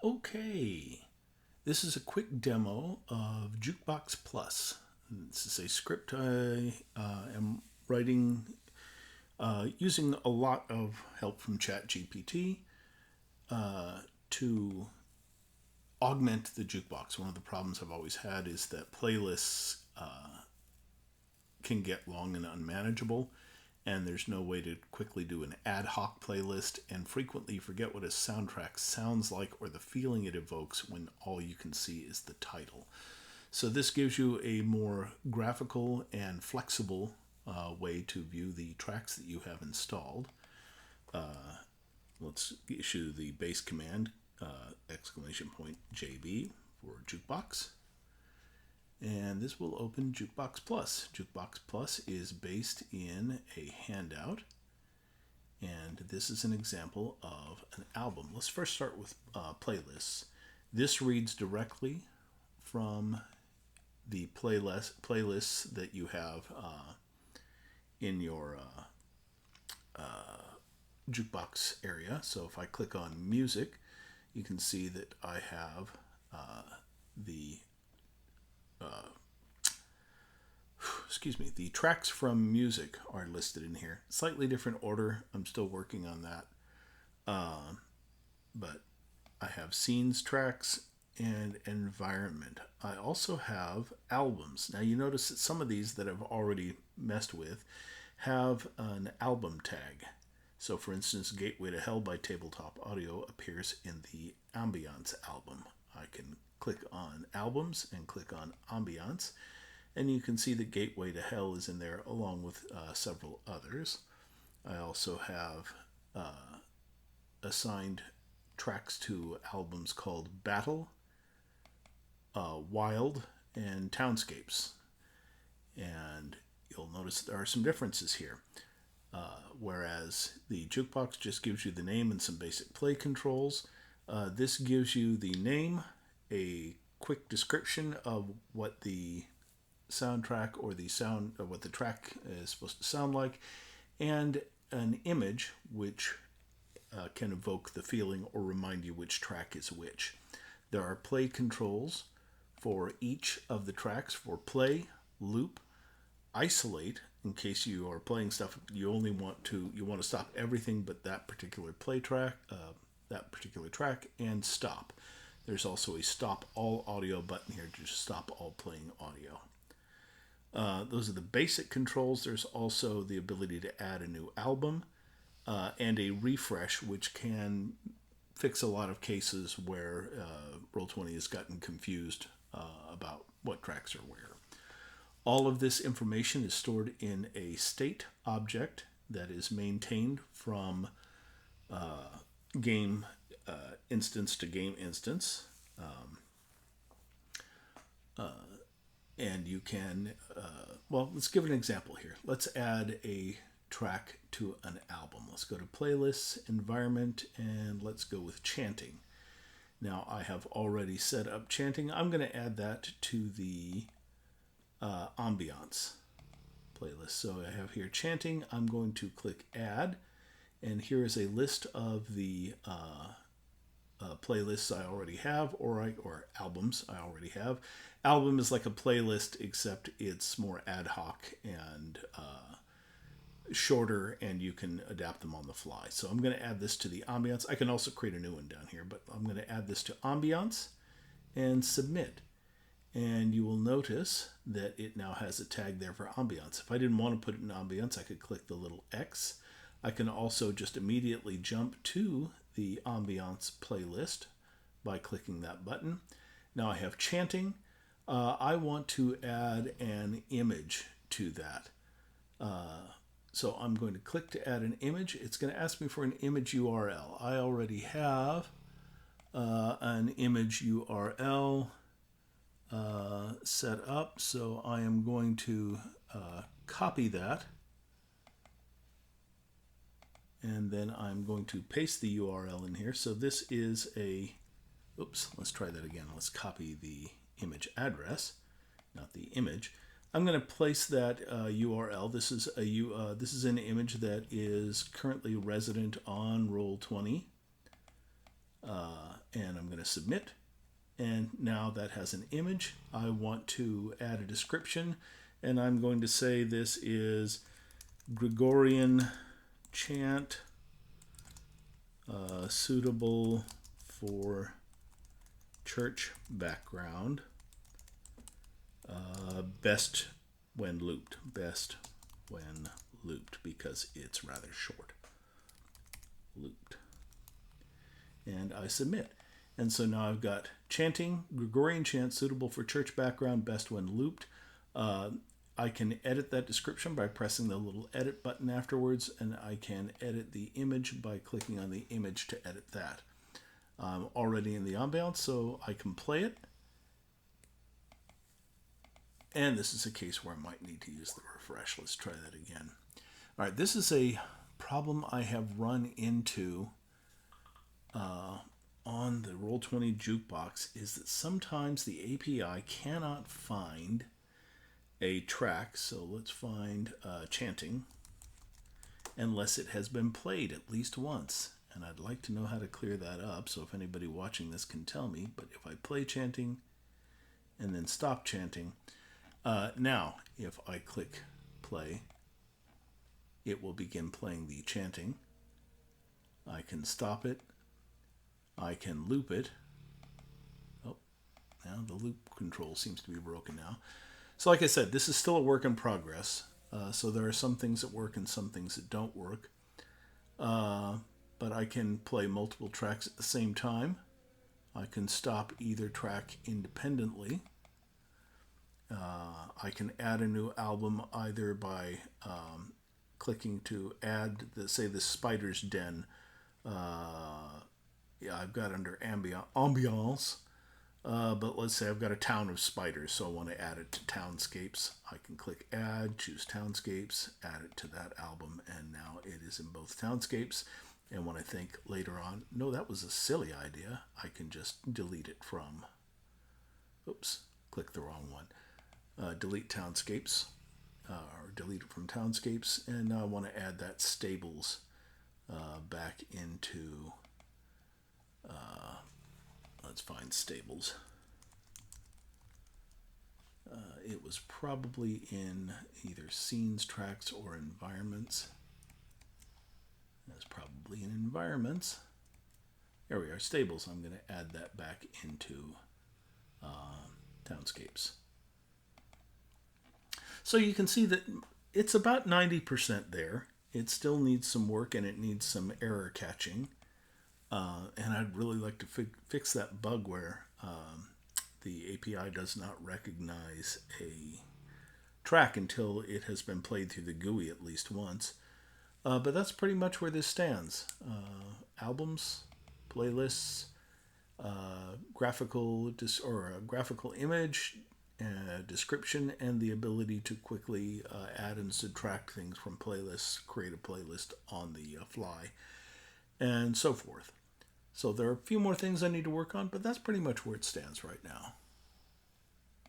Okay, this is a quick demo of Jukebox Plus. This is a script I am writing using a lot of help from ChatGPT to augment the jukebox. One of the problems I've always had is that playlists can get long and unmanageable, and there's no way to quickly do an ad hoc playlist, and frequently forget what a soundtrack sounds like or the feeling it evokes when all you can see is the title. So this gives you a more graphical and flexible way to view the tracks that you have installed. Let's issue the base command !JB for jukebox. And this will open Jukebox Plus. Jukebox Plus is based in a handout, and this is an example of an album. Let's first start with playlists. This reads directly from the playlists that you have in your jukebox area. So if I click on music, you can see that I have the tracks from music are listed in here. Slightly different order. I'm still working on that. But I have scenes tracks and environment. I also have albums. Now you notice that some of these that I've already messed with have an album tag. So for instance, Gateway to Hell by Tabletop Audio appears in the Ambiance album. I can click on albums and click on Ambiance, and you can see that Gateway to Hell is in there along with several others. I also have assigned tracks to albums called Battle, Wild, and Townscapes. And you'll notice there are some differences here. Whereas the jukebox just gives you the name and some basic play controls, this gives you the name, a quick description of what the soundtrack or the sound of what the track is supposed to sound like, and an image which can evoke the feeling or remind you which track is which. There are play controls for each of the tracks for play, loop, isolate. In case you are playing stuff you want to stop everything but that particular track, and stop. There's also a stop all audio button here to just stop all playing audio. Those are the basic controls. There's also the ability to add a new album and a refresh, which can fix a lot of cases where Roll20 has gotten confused about what tracks are where. All of this information is stored in a state object that is maintained from game instance to game instance. And you can, let's give an example here. Let's add a track to an album. Let's go to Playlists, Environment, and let's go with Chanting. Now I have already set up chanting. I'm going to add that to the Ambiance playlist. So I have here chanting. I'm going to click Add, and here is a list of the playlists I already have, or albums I already have. Album is like a playlist, except it's more ad hoc and shorter, and you can adapt them on the fly. So I'm going to add this to the Ambiance. I can also create a new one down here, but I'm going to add this to Ambiance and submit. And you will notice that it now has a tag there for Ambiance. If I didn't want to put it in Ambiance, I could click the little X. I can also just immediately jump to the Ambiance playlist by clicking that button. Now I have chanting. I want to add an image to that. So I'm going to click to add an image. It's going to ask me for an image URL. I already have an image URL set up, so I am going to copy that, and then I'm going to paste the URL in here. So this is let's try that again. Let's copy the image address, not the image. I'm going to place that URL. This is an image that is currently resident on Roll20, and I'm going to submit. And now that has an image. I want to add a description, and I'm going to say this is Gregorian chant suitable for church background. Best when looped. Best when looped, because it's rather short. Looped. And I submit. And so now I've got chanting, Gregorian chant suitable for church background, best when looped. I can edit that description by pressing the little edit button afterwards, and I can edit the image by clicking on the image to edit that. I'm already in the ambiance, so I can play it. And this is a case where I might need to use the refresh. Let's try that again. All right, this is a problem I have run into on the Roll20 Jukebox, is that sometimes the API cannot find a track. So let's find chanting, unless it has been played at least once. And I'd like to know how to clear that up, so if anybody watching this can tell me. But if I play chanting and then stop chanting, now if I click play, it will begin playing the chanting. I can stop it. I can loop it. Oh, now the loop control seems to be broken now. So like I said, this is still a work in progress. So there are some things that work and some things that don't work. But I can play multiple tracks at the same time. I can stop either track independently. I can add a new album either by clicking to add, say, the Spider's Den. Yeah, I've got under ambiance. But let's say I've got a town of spiders, so I want to add it to Townscapes. I can click add, choose Townscapes, add it to that album, and now it is in both Townscapes. And when I think later on, no, that was a silly idea, I can just delete it from, oops, click the wrong one. Delete Townscapes, or delete it from Townscapes, and now I want to add that Stables back into, let's find Stables. It was probably in either Scenes, Tracks, or Environments. That's probably in Environments. There we are, Stables. I'm going to add that back into Townscapes. So you can see that it's about 90% there. It still needs some work, and it needs some error catching. And I'd really like to fix that bug where the API does not recognize a track until it has been played through the GUI at least once. But that's pretty much where this stands. Albums, playlists, graphical image, description, and the ability to quickly add and subtract things from playlists, create a playlist on the fly, and so forth. So there are a few more things I need to work on, but that's pretty much where it stands right now.